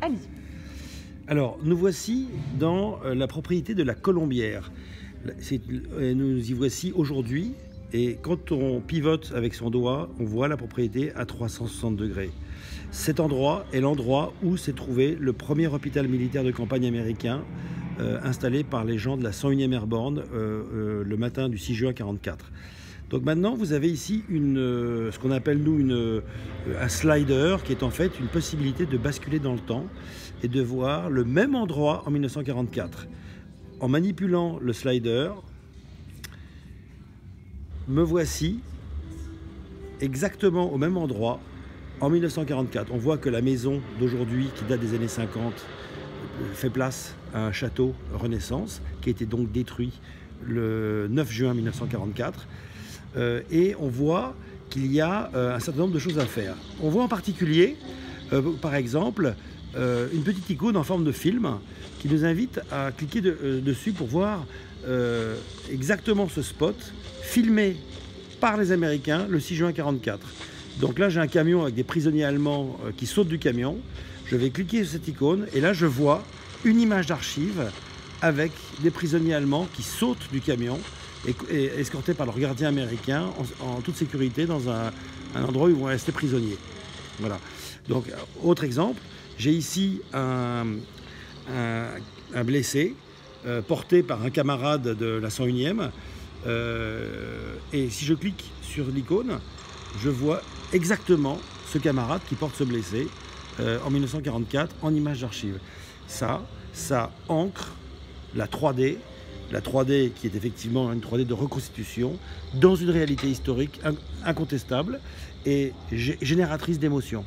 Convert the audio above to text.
Allez-y. Alors, nous voici dans la propriété de la Colombière. Nous y voici aujourd'hui, et quand on pivote avec son doigt, on voit la propriété à 360 degrés. Cet endroit est l'endroit où s'est trouvé le premier hôpital militaire de campagne américain installé par les gens de la 101e Airborne le matin du 6 juin 1944. Donc maintenant, vous avez ici ce qu'on appelle nous un slider, qui est en fait une possibilité de basculer dans le temps et de voir le même endroit en 1944. En manipulant le slider, me voici exactement au même endroit en 1944. On voit que la maison d'aujourd'hui, qui date des années 50, fait place à un château Renaissance, qui a été donc détruit le 9 juin 1944. Et on voit qu'il y a un certain nombre de choses à faire. On voit en particulier, par exemple, une petite icône en forme de film qui nous invite à cliquer dessus pour voir exactement ce spot filmé par les Américains le 6 juin 1944. Donc là, j'ai un camion avec des prisonniers allemands qui sautent du camion. Je vais cliquer sur cette icône et là, je vois une image d'archive avec des prisonniers allemands qui sautent du camion et escortés par leurs gardiens américains en toute sécurité dans un endroit où ils vont rester prisonniers. Voilà. Donc, autre exemple, j'ai ici un blessé porté par un camarade de la 101e. Et si je clique sur l'icône, je vois exactement ce camarade qui porte ce blessé en 1944 en image d'archive. Ça ancre la 3D. La 3D qui est effectivement une 3D de reconstitution dans une réalité historique incontestable et génératrice d'émotions.